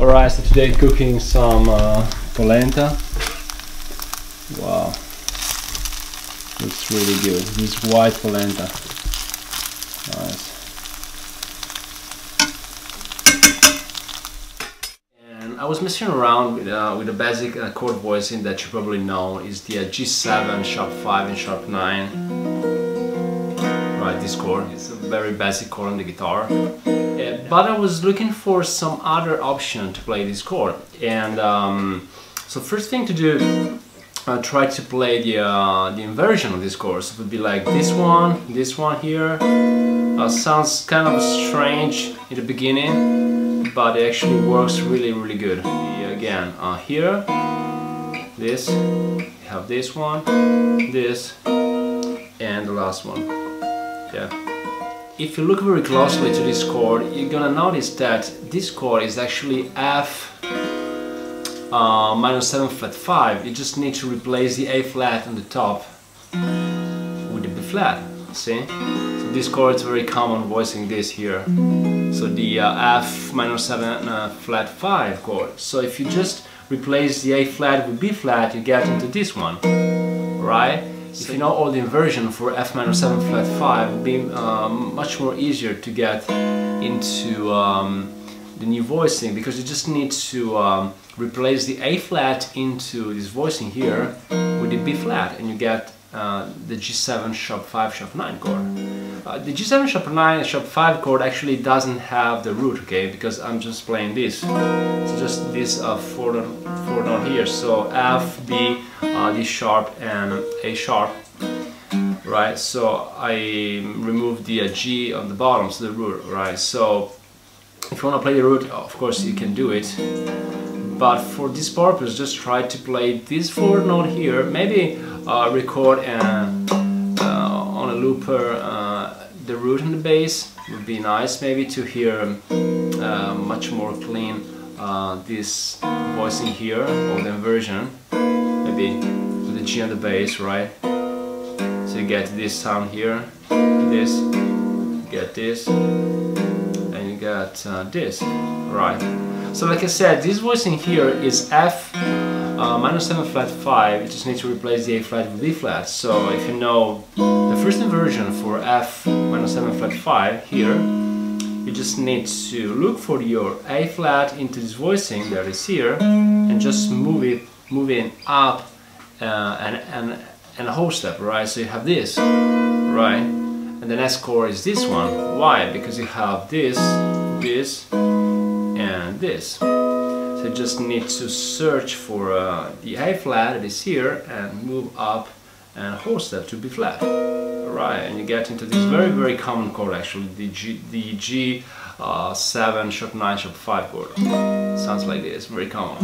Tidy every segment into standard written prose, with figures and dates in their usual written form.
Alright, so today cooking some polenta. Wow, looks really good. This white polenta. Nice. And I was messing around with a basic chord voicing that you probably know is the G7, sharp 5 and sharp 9. Right, this chord. It's a very basic chord on the guitar. But I was looking for some other option to play this chord, and so first thing to do, try to play the inversion of this chord. So it would be like this one here. Sounds kind of strange in the beginning, but it actually works really good. Again, here, this, you have this one, this, and the last one. Yeah. If you look very closely to this chord, you're gonna notice that this chord is actually F minor 7 flat 5. You just need to replace the A flat on the top with the B flat. See? So this chord is very common voicing this here. So the F minor 7 flat 5 chord. So if you just replace the A flat with B flat, you get into this one, right? If you know all the inversion for F minor 7 flat 5, it would be much more easier to get into the new voicing, because you just need to replace the A flat into this voicing here with the B flat, and you get the G7 sharp 5 sharp 9 chord. The G7 sharp 9 and sharp 5 chord actually doesn't have the root, okay, because I'm just playing this. It's just this 4 note here, so F, B, D sharp and A sharp, right? So I remove the G on the bottom, so the root, right? So if you want to play the root, of course you can do it, but for this purpose just try to play this 4 note here, maybe record on a looper the root and the bass. Would be nice maybe to hear much more clean this voicing here, or the inversion, maybe with the G on the bass, right? So you get this sound here, this, you get this, and you get this, right? So like I said, this voicing here is F minor 7 flat 5. You just need to replace the A flat with B flat. So if you know the first inversion for F minor 7 flat 5 here, you just need to look for your A flat into this voicing that is here, and just move it up and a whole step, right? So you have this, right? And the next chord is this one. Why? Because you have this, this, and this. So you just need to search for the A flat that is here and move up and a whole step to B flat. Right, and you get into this very common chord actually, the G 7 sharp 9 sharp 5 chord. Sounds like this, very common.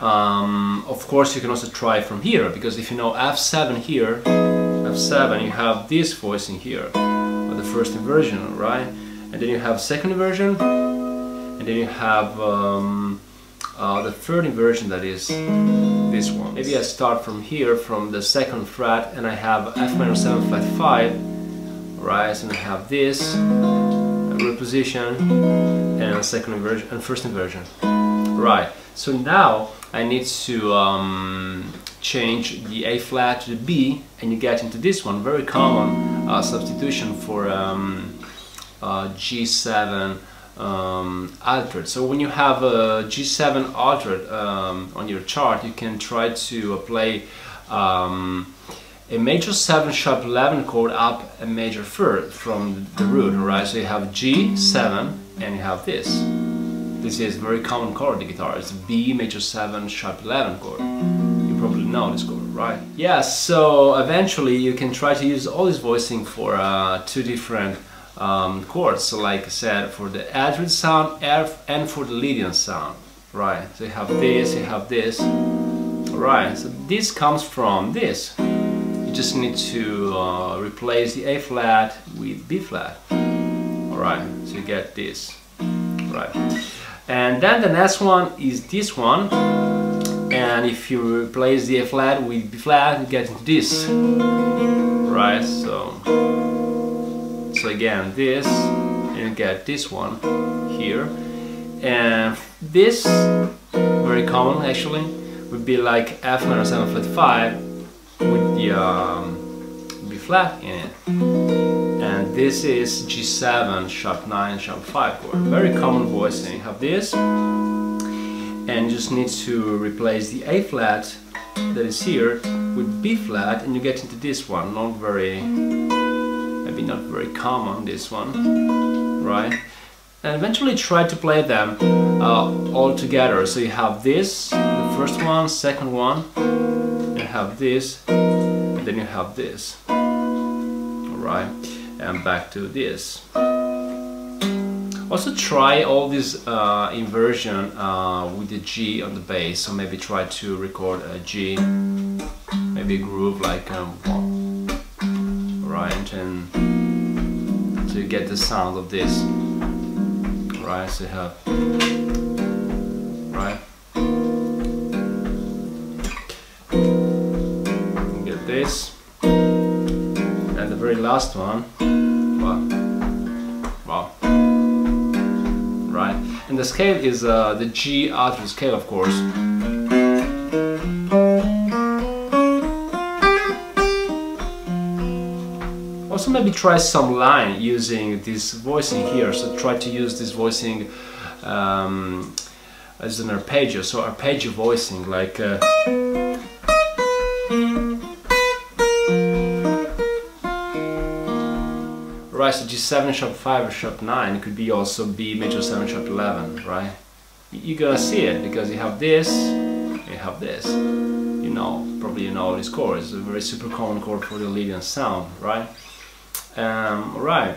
Of course you can also try from here, because if you know F7 here, F7, you have this voicing here, the first inversion, right? And then you have second inversion, and then you have the third inversion, that is this one. Maybe I start from here, from the second fret, and I have F minor 7 flat 5, right? So I have this reposition and second inversion and first inversion, right? So now I need to change the A flat to the B, and you get into this one, very common substitution for G7 altered. So when you have a G7 altered on your chart, you can try to play a major 7 sharp 11 chord up a major 3rd from the root, right? So you have G7 and you have this. This is a very common chord on the guitar. It's B major 7 sharp 11 chord. You probably know this chord, right? Yeah, so eventually you can try to use all this voicing for 2 different chords. So like I said, for the altered sound and for the Lydian sound, right? So you have this, right? So this comes from this. You just need to replace the A flat with B flat, alright? So you get this, right? And then the next one is this one, and if you replace the A flat with B flat, you get into this, right? So again this, and you get this one here, and this, very common actually, would be like F minor 7 flat 5 with the B flat in it. And this is G7, sharp 9, sharp 5 chord. Very common voicing. You have this, and you just need to replace the A flat that is here with B flat, and you get into this one. Not very, maybe not very common, this one, right? And eventually try to play them all together. So you have this, the first one, second one, you have this, and then you have this, alright, and back to this. Also try all this inversion with the G on the bass, so maybe try to record a G, maybe a groove like right, and so you get the sound of this, right, so you have, right, you get this, and the very last one, wow. Right, and the scale is the G alto scale, of course. Also maybe try some line using this voicing here, so try to use this voicing as an arpeggio, so arpeggio voicing, like right, so G7 sharp 5 or sharp 9, it could be also B major 7 sharp 11, right? You gotta see it, because you have this, you have this. You know, probably you know this chord. It's a very super common chord for the Lydian sound, right? Right.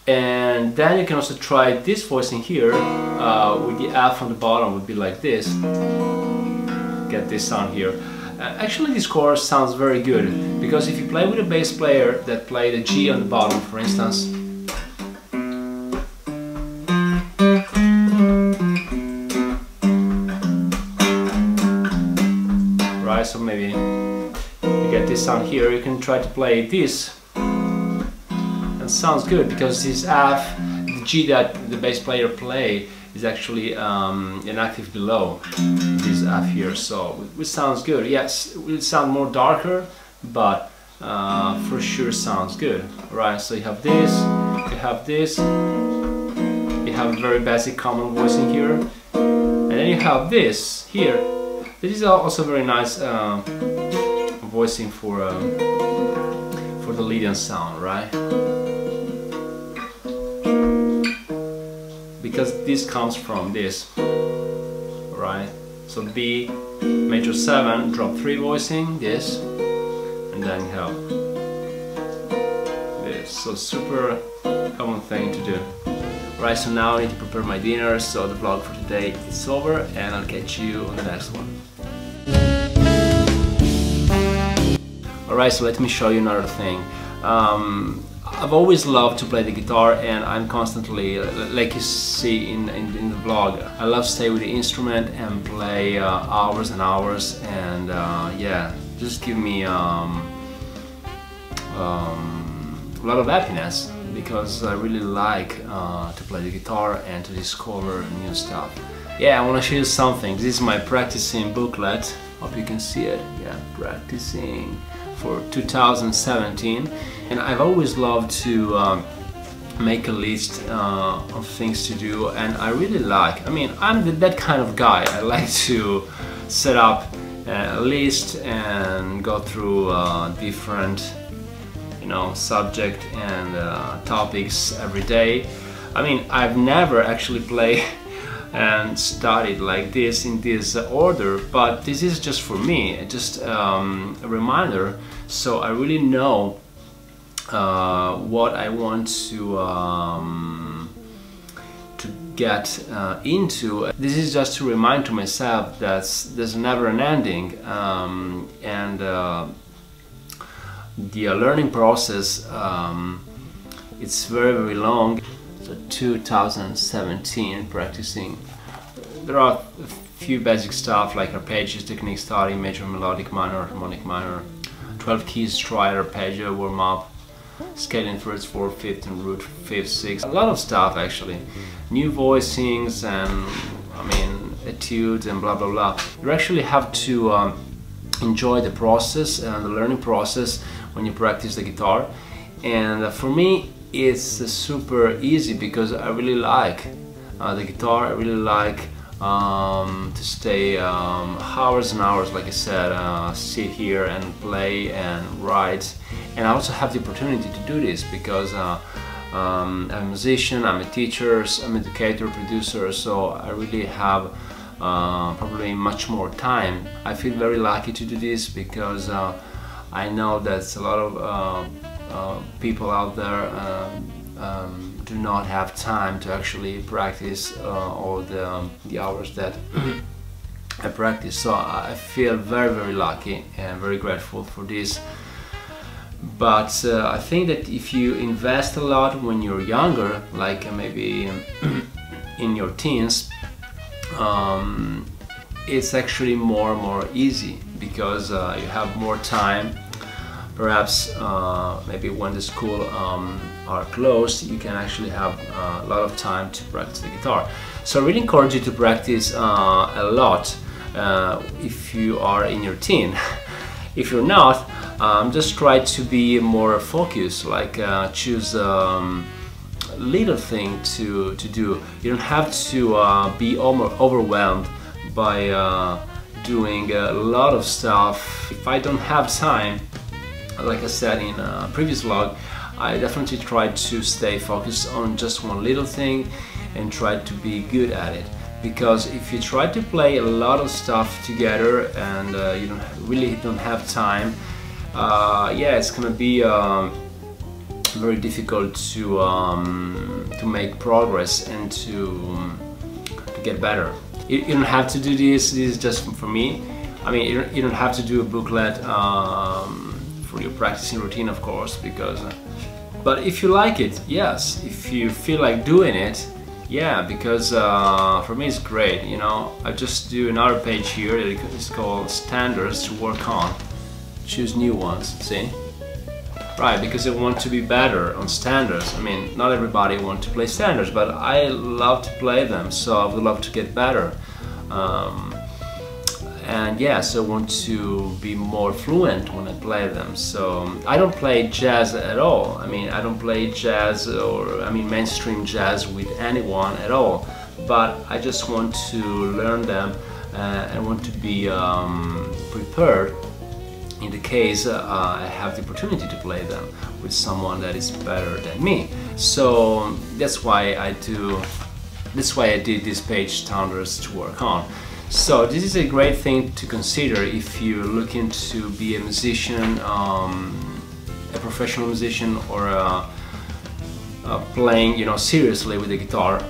And then you can also try this voicing here with the F on the bottom, would be like this. Get this sound here. Actually, this chord sounds very good, because if you play with a bass player that played a G on the bottom, for instance, right, so maybe you get this sound here, you can try to play this, and sounds good, because this F, the G that the bass player play, is actually an octave below this F here, so it sounds good. Yes, it will sound more darker, but for sure sounds good. Right, so you have this, you have this, you have very basic common voicing here, and then you have this here. This is also very nice voicing for the Lydian sound, right? Because this comes from this, right? So B major 7, drop 3 voicing, this, and then you have this. So super common thing to do. Right, so now I need to prepare my dinner, so the vlog for today is over, and I'll catch you on the next one. Alright, so let me show you another thing. I've always loved to play the guitar, and I'm constantly, like you see in the vlog, I love to stay with the instrument and play hours and hours, and yeah, just give me a lot of happiness, because I really like to play the guitar and to discover new stuff. Yeah, I want to show you something. This is my practicing booklet. Hope you can see it. Yeah, practicing for 2017, and I've always loved to make a list of things to do, and I really like, I mean, I'm that kind of guy. I like to set up a list and go through different, you know, subject and topics every day. I mean, I've never actually played and studied like this in this order, but this is just for me, just a reminder, so I really know what I want to get into. This is just to remind to myself that there's never an ending, and the learning process, it's very long. So 2017 practicing. There are a few basic stuff like arpeggios, technique study, major, melodic, minor, harmonic, minor, 12 keys, try arpeggio, warm up, scaling first, fourth, fifth, and root fifth, sixth. A lot of stuff actually. New voicings and I mean etudes and blah blah blah. You actually have to enjoy the process and the learning process when you practice the guitar. And for me, it's super easy because I really like the guitar. I really like to stay hours and hours, like I said, sit here and play and write. And I also have the opportunity to do this because I'm a musician, I'm a teacher, I'm an educator, producer, so I really have probably much more time. I feel very lucky to do this because I know that a lot of people out there do not have time to actually practice all the hours that I practice. So I feel very lucky and very grateful for this. But I think that if you invest a lot when you're younger, like maybe in your teens, it's actually more easy because you have more time. Perhaps maybe when the school are closed, you can actually have a lot of time to practice the guitar. So I really encourage you to practice a lot if you are in your teen. If you're not, just try to be more focused, like choose little thing to do. You don't have to be overwhelmed by doing a lot of stuff. If I don't have time, like I said in a previous vlog, I definitely try to stay focused on just one little thing and try to be good at it. Because if you try to play a lot of stuff together and you really don't have time, yeah, it's gonna be very difficult to make progress and to get better. You don't have to do this. This is just for me. I mean, you don't have to do a booklet for your practicing routine, of course, because. But if you like it, yes. If you feel like doing it, yeah, because for me it's great. You know, I just do another page here that is called standards to work on. Choose new ones. See. Right, because I want to be better on standards. I mean, not everybody wants to play standards, but I love to play them, so I would love to get better. And yes, I want to be more fluent when I play them. So I don't play jazz at all. I mean, I don't play jazz or mainstream jazz with anyone at all. But I just want to learn them and want to be prepared in the case I have the opportunity to play them with someone that is better than me. So that's why I did this page standards to work on. So this is a great thing to consider if you're looking to be a musician, a professional musician, or playing, seriously with the guitar.